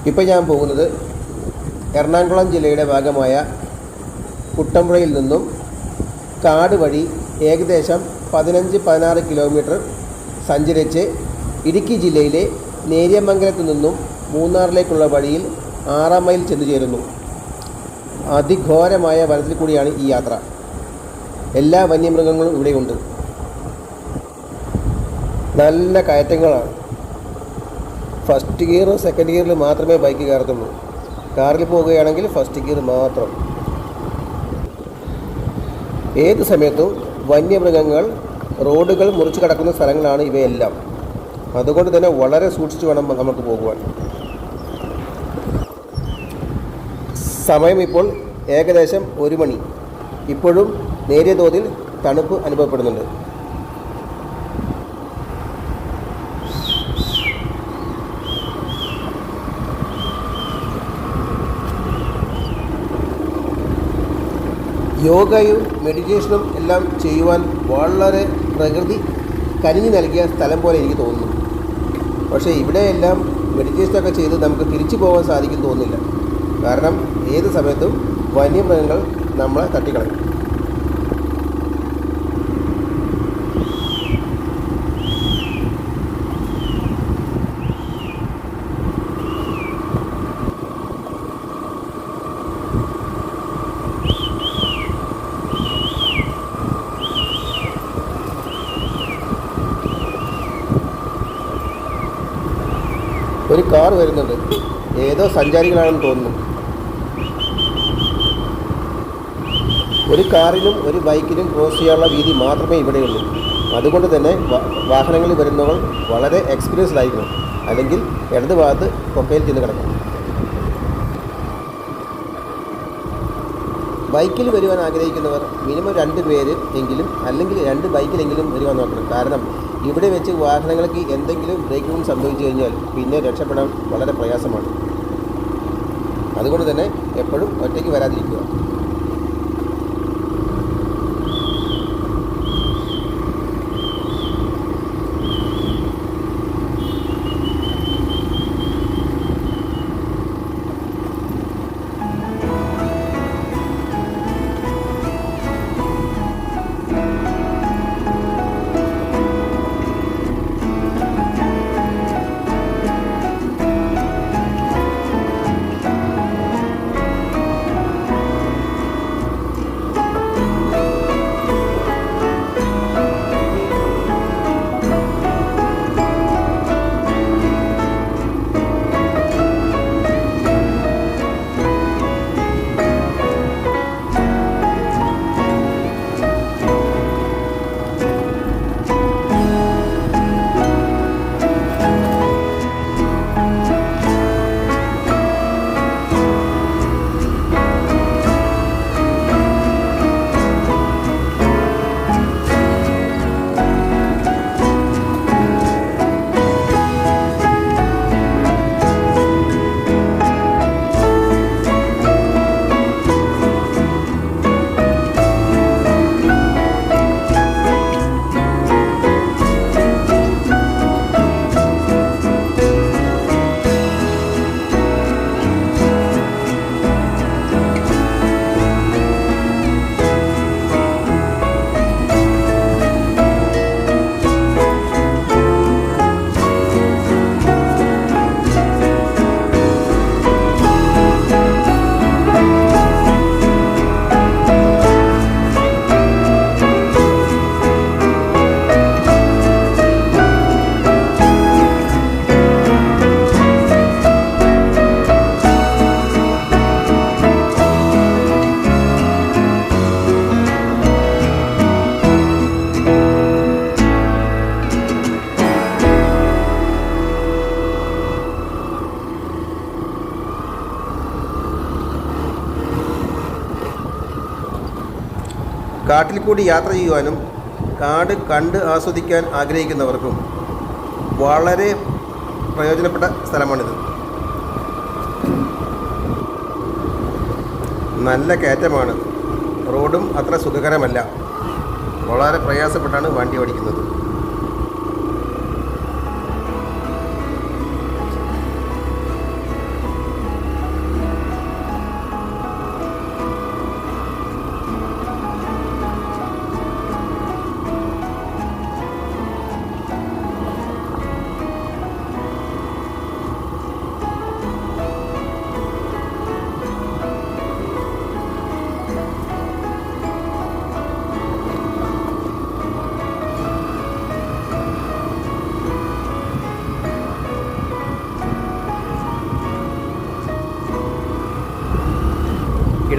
ഇപ്പോൾ ഞാൻ പോകുന്നത് എറണാകുളം ജില്ലയുടെ ഭാഗമായ കുട്ടമ്പുഴയിൽ നിന്നും കാട് വഴി ഏകദേശം 15-16 കിലോമീറ്റർ സഞ്ചരിച്ച് ഇടുക്കി ജില്ലയിലെ നേര്യമംഗലത്തു നിന്നും മൂന്നാറിലേക്കുള്ള വഴിയിൽ 6 മൈൽ ചെന്നു ചേരുന്നു. അതിഘോരമായ വനത്തിൽ കൂടിയാണ് ഈ യാത്ര. എല്ലാ വന്യമൃഗങ്ങളും ഇവിടെയുണ്ട്. നല്ല കയറ്റങ്ങളാണ്. ഫസ്റ്റ് ഗിയർ സെക്കൻഡ് ഗിയറിൽ മാത്രമേ ബൈക്ക് കയറത്തുള്ളൂ. കാറിൽ പോവുകയാണെങ്കിൽ ഫസ്റ്റ് ഗിയർ മാത്രം. ഏത് സമയത്തും വന്യമൃഗങ്ങൾ റോഡുകൾ മുറിച്ച് കടക്കുന്ന സ്ഥലങ്ങളാണ് ഇവയെല്ലാം. അതുകൊണ്ട് തന്നെ വളരെ സൂക്ഷിച്ച് വേണം നമുക്ക് പോകുവാൻ. സമയം ഇപ്പോൾ ഏകദേശം 1 മണി. ഇപ്പോഴും നേരിയ തോതിൽ തണുപ്പ് അനുഭവപ്പെടുന്നുണ്ട്. യോഗയും മെഡിറ്റേഷനും എല്ലാം ചെയ്യുവാൻ വളരെ പ്രകൃതി കനിഞ്ഞു നൽകിയ സ്ഥലം പോലെ എനിക്ക് തോന്നുന്നു. പക്ഷേ ഇവിടെയെല്ലാം മെഡിറ്റേഷനൊക്കെ ചെയ്ത് നമുക്ക് തിരിച്ചു പോകാൻ സാധിക്കും തോന്നുന്നില്ല. കാരണം ഏത് സമയത്തും വന്യമൃഗങ്ങൾ നമ്മളെ തട്ടിക്കളയും. ഒരു കാർ വരുന്നുണ്ട്. ഏതോ സഞ്ചാരികളാണെന്ന് തോന്നുന്നു. ഒരു കാറിനും ഒരു ബൈക്കിനും ക്രോസ് ചെയ്യാനുള്ള വീതി മാത്രമേ ഇവിടെയുള്ളൂ. അതുകൊണ്ട് തന്നെ വാഹനങ്ങളിൽ വരുന്നവർ വളരെ എക്സ്പീരിയൻസ്ഡ് ആയിരിക്കണം. അല്ലെങ്കിൽ ഇടത് ഭാഗത്ത് കൊക്കയിൽ ചെന്ന് കിടക്കണം. ബൈക്കിൽ വരുവാൻ ആഗ്രഹിക്കുന്നവർ മിനിമം 2 പേര് എങ്കിലും അല്ലെങ്കിൽ 2 ബൈക്കിലെങ്കിലും വരുവാൻ നോക്കണം. കാരണം ഇവിടെ വെച്ച് വാഹനങ്ങൾക്ക് എന്തെങ്കിലും ബ്രേക്കിംഗ് സംഭവിച്ചു കഴിഞ്ഞാൽ പിന്നെ രക്ഷപ്പെടാൻ വളരെ പ്രയാസമാണ്. അതുകൊണ്ട് തന്നെ എപ്പോഴും ഒറ്റയ്ക്ക് വരാതിരിക്കുക. കാട്ടിൽ കൂടി യാത്ര ചെയ്യുവാനും കാട് കണ്ട് ആസ്വദിക്കാൻ ആഗ്രഹിക്കുന്നവർക്കും വളരെ പ്രയോജനപ്പെട്ട സ്ഥലമാണിത്. നല്ല കയറ്റമാണ്. റോഡും അത്ര സുഖകരമല്ല. വളരെ പ്രയാസപ്പെട്ടാണ് വണ്ടി ഓടിക്കുന്നത്.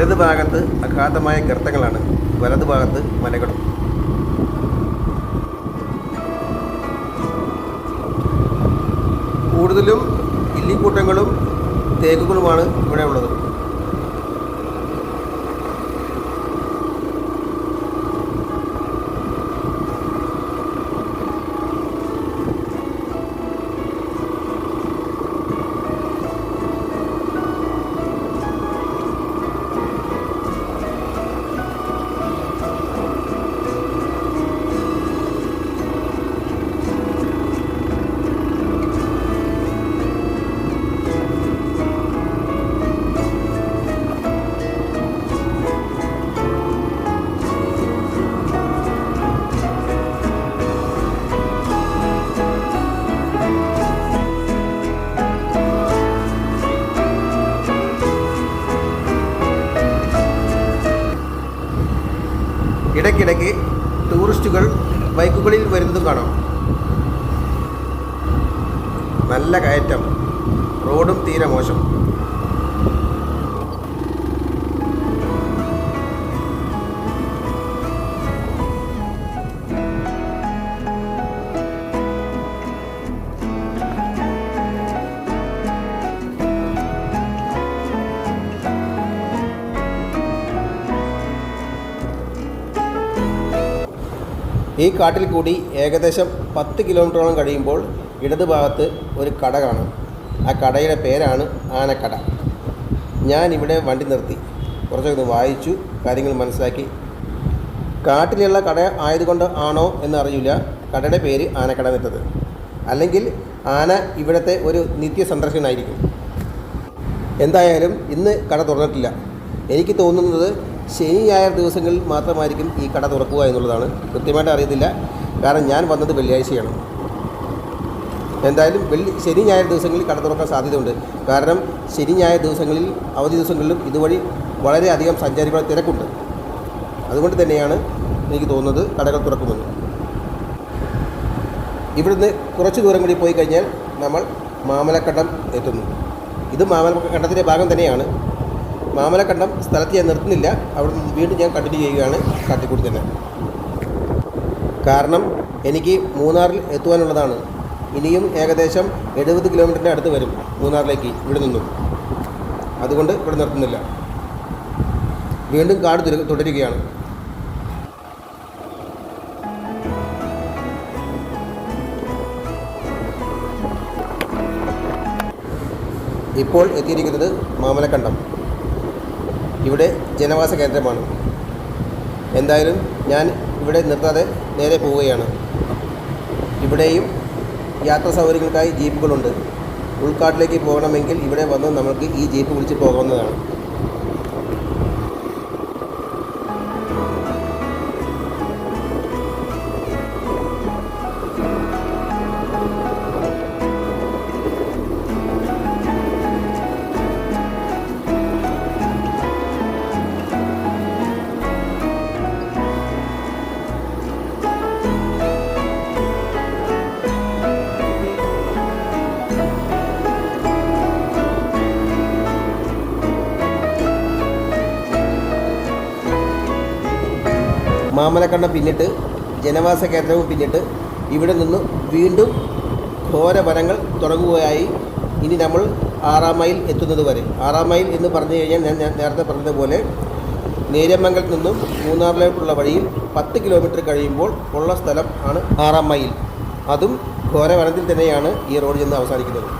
ഇടത് ഭാഗത്ത് അഗാധമായ ഗർത്തങ്ങളാണ്, വലതു ഭാഗത്ത് മലകളും. കൂടുതലും ഇല്ലിക്കൂട്ടങ്ങളും തേക്കുകളുമാണ് ഇവിടെ ഉള്ളത്. ഇടയ്ക്കിടയ്ക്ക് ടൂറിസ്റ്റുകൾ ബൈക്കുകളിൽ വരുന്നതും കാണാം. നല്ല കയറ്റം, റോഡും തീരെ മോശം. ഈ കാട്ടിൽ കൂടി ഏകദേശം 10 കിലോമീറ്ററോളം കഴിയുമ്പോൾ ഇടത് ഭാഗത്ത് ഒരു കട കാണും. ആ കടയുടെ പേരാണ് ആനക്കട. ഞാനിവിടെ വണ്ടി നിർത്തി കുറച്ചൊന്ന് വായിച്ചു, കാര്യങ്ങൾ മനസ്സിലാക്കി. കാട്ടിലുള്ള കട ആയതുകൊണ്ട് ആണോ എന്നറിയില്ല കടയുടെ പേര് ആനക്കട എന്നിട്ടത്. അല്ലെങ്കിൽ ആന ഇവിടുത്തെ ഒരു നിത്യ സന്ദർശകനായിരിക്കും. എന്തായാലും ഇന്ന് കട തുറന്നിട്ടില്ല. എനിക്ക് തോന്നുന്നത് ശനി ഞായർ ദിവസങ്ങളിൽ മാത്രമായിരിക്കും ഈ കട തുറക്കുക എന്നുള്ളതാണ്. കൃത്യമായിട്ട് അറിയത്തില്ല, കാരണം ഞാൻ വന്നത് വെള്ളിയാഴ്ചയാണ്. എന്തായാലും ശനി ഞായർ ദിവസങ്ങളിൽ കട തുറക്കാൻ സാധ്യതയുണ്ട്. കാരണം ശനി ഞായർ ദിവസങ്ങളിൽ, അവധി ദിവസങ്ങളിലും ഇതുവഴി വളരെയധികം സഞ്ചാരികളുടെ തിരക്കുണ്ട്. അതുകൊണ്ട് തന്നെയാണ് എനിക്ക് തോന്നുന്നത് കടകൾ തുറക്കുമെന്ന്. ഇവിടുന്ന് കുറച്ച് ദൂരം കൂടി പോയി കഴിഞ്ഞാൽ നമ്മൾ മാമലക്കണ്ടം എത്തുന്നു. ഇത് മാമലക്കണ്ടത്തിൻ്റെ ഭാഗം തന്നെയാണ്. മാമലക്കണ്ടം സ്ഥലത്ത് ഞാൻ നിർത്തുന്നില്ല, അവിടെ വീണ്ടും ഞാൻ കണ്ടിന്യൂ ചെയ്യുകയാണ് കാട്ടിക്കൂടി തന്നെ. കാരണം എനിക്ക് മൂന്നാറിൽ എത്തുവാനുള്ളതാണ്. ഇനിയും ഏകദേശം 70 കിലോമീറ്ററിൻ്റെ അടുത്ത് വരും മൂന്നാറിലേക്ക് ഇവിടെ നിന്നും. അതുകൊണ്ട് ഇവിടെ നിർത്തുന്നില്ല, വീണ്ടും കാട് തുടരുകയാണ്. ഇപ്പോൾ എത്തിയിരിക്കുന്നത് മാമലക്കണ്ടം. ഇവിടെ ജനവാസ കേന്ദ്രമാണ്. എന്തായാലും ഞാൻ ഇവിടെ നിർത്താതെ നേരെ പോവുകയാണ്. ഇവിടെയും യാത്രാ സൗകര്യങ്ങൾക്കായി ജീപ്പുകളുണ്ട്. ഉൾക്കാട്ടിലേക്ക് പോകണമെങ്കിൽ ഇവിടെ വന്ന് നമുക്ക് ഈ ജീപ്പ് വിളിച്ച് പോകാവുന്നതാണ്. മാമലക്കണ്ടം പിന്നിട്ട് ജനവാസ കേന്ദ്രവും പിന്നിട്ട് ഇവിടെ നിന്ന് വീണ്ടും ഘോര വനങ്ങൾ തുടങ്ങുകയായി. ഇനി നമ്മൾ 6-ാം മൈൽ എത്തുന്നത് വരെ. 6-ാം മൈൽ എന്ന് പറഞ്ഞു കഴിഞ്ഞാൽ ഞാൻ നേരത്തെ പറഞ്ഞതുപോലെ നേര്യമംഗലത്ത് നിന്നും മൂന്നാറിലേക്കുള്ള വഴിയിൽ 10 കിലോമീറ്റർ കഴിയുമ്പോൾ ഉള്ള സ്ഥലം ആണ് 6-ാം മൈൽ. അതും ഘോര വനത്തിൽ തന്നെയാണ് ഈ റോഡ് ചെന്ന് അവസാനിക്കുന്നത്.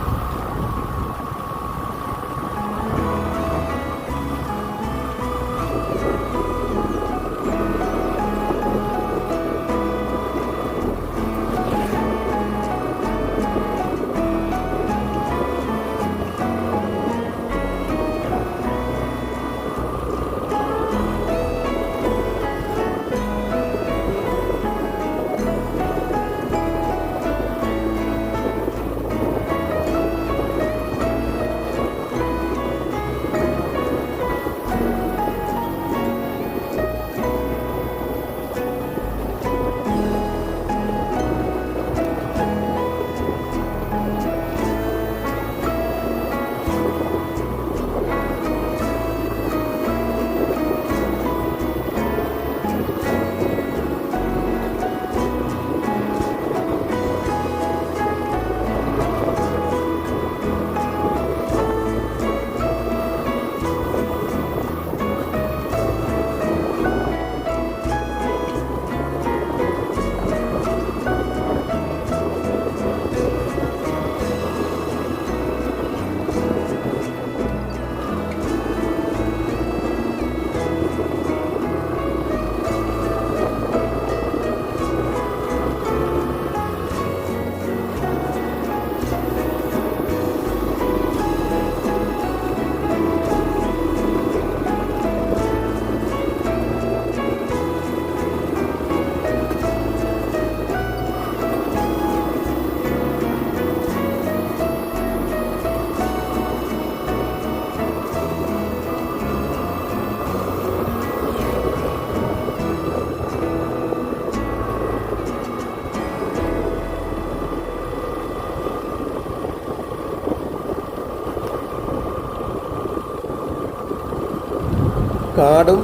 കാടും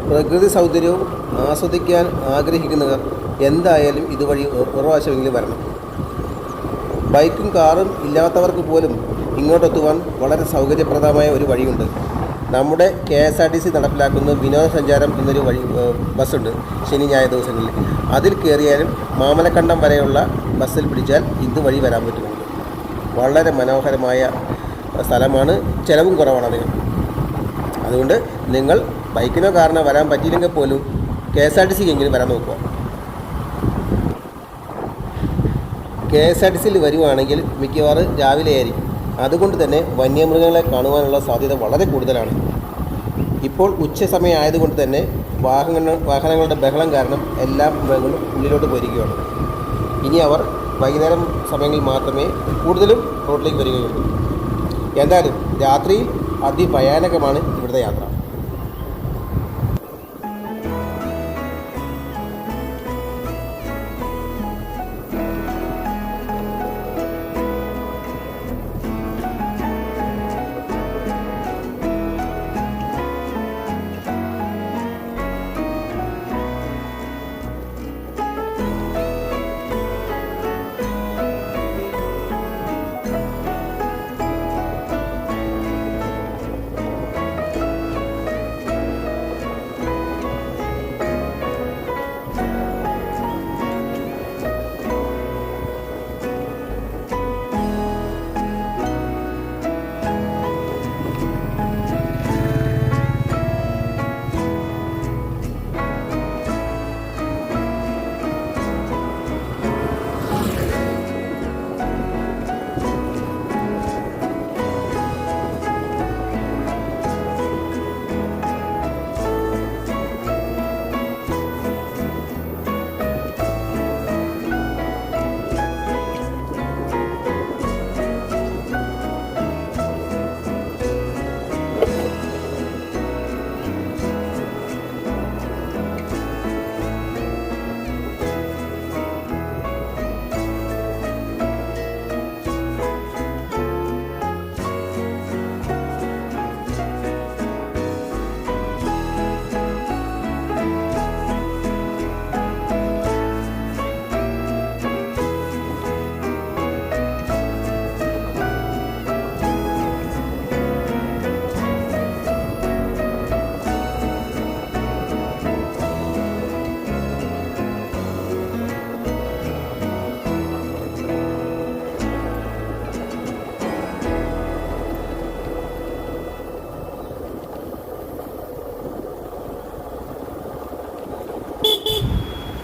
പ്രകൃതി സൗന്ദര്യവും ആസ്വദിക്കാൻ ആഗ്രഹിക്കുന്നവർ എന്തായാലും ഇതുവഴി ഒരു പ്രാവശ്യമെങ്കിലും വരണം. ബൈക്കും കാറും ഇല്ലാത്തവർക്ക് പോലും ഇങ്ങോട്ടെത്തുവാൻ വളരെ സൗകര്യപ്രദമായ ഒരു വഴിയുണ്ട്. നമ്മുടെ KSRTC നടപ്പിലാക്കുന്ന വിനോദസഞ്ചാരം എന്നൊരു ബസ്സുണ്ട് ശനി ഞായർ ദിവസങ്ങളിൽ. അതിൽ കയറിയാലും മാമലക്കണ്ടം വരെയുള്ള ബസ്സിൽ പിടിച്ചാൽ ഇതുവഴി വരാൻ പറ്റുന്നുണ്ട്. വളരെ മനോഹരമായ സ്ഥലമാണ്, ചിലവും കുറവാണ് അതിന്. അതുകൊണ്ട് നിങ്ങൾ ബൈക്കിനോ കാറിനോ വരാൻ പറ്റിയില്ലെങ്കിൽ പോലും KSRTC എങ്കിലും വരാൻ നോക്കുക. KSRTCയിൽ വരുവാണെങ്കിൽ മിക്കവാറും രാവിലെ ആയിരിക്കും. അതുകൊണ്ട് തന്നെ വന്യമൃഗങ്ങളെ കാണുവാനുള്ള സാധ്യത വളരെ കൂടുതലാണ്. ഇപ്പോൾ ഉച്ച സമയം ആയതുകൊണ്ട് തന്നെ വാഹനങ്ങളുടെ ബഹളം കാരണം എല്ലാ മൃഗങ്ങളും ഉള്ളിലോട്ട് പോയിരിക്കുകയാണ്. ഇനി അവർ വൈകുന്നേരം സമയങ്ങളിൽ മാത്രമേ കൂടുതലും റോഡിലേക്ക് വരികയുള്ളൂ. എന്തായാലും രാത്രിയിൽ അതിഭയാനകമാണ് ഇവിടുത്തെ യാത്ര.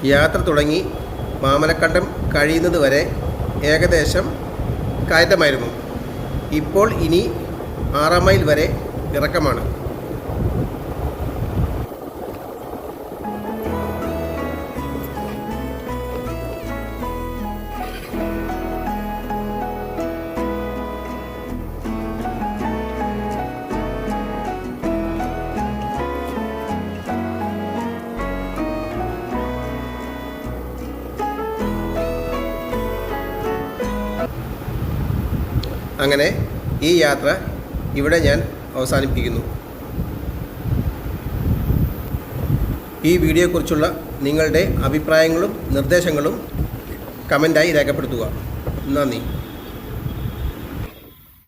യാത്ര തുടങ്ങി മാമലക്കണ്ടം കഴിയുന്നത് വരെ ഏകദേശം കയറ്റമായിരുന്നു. ഇപ്പോൾ ഇനി 6 മൈൽ വരെ ഇറക്കമാണ്. അങ്ങനെ ഈ യാത്ര ഇവിടെ ഞാൻ അവസാനിപ്പിക്കുന്നു. ഈ വീഡിയോയെക്കുറിച്ചുള്ള നിങ്ങളുടെ അഭിപ്രായങ്ങളും നിർദ്ദേശങ്ങളും കമൻ്റായി രേഖപ്പെടുത്തുക. നന്ദി.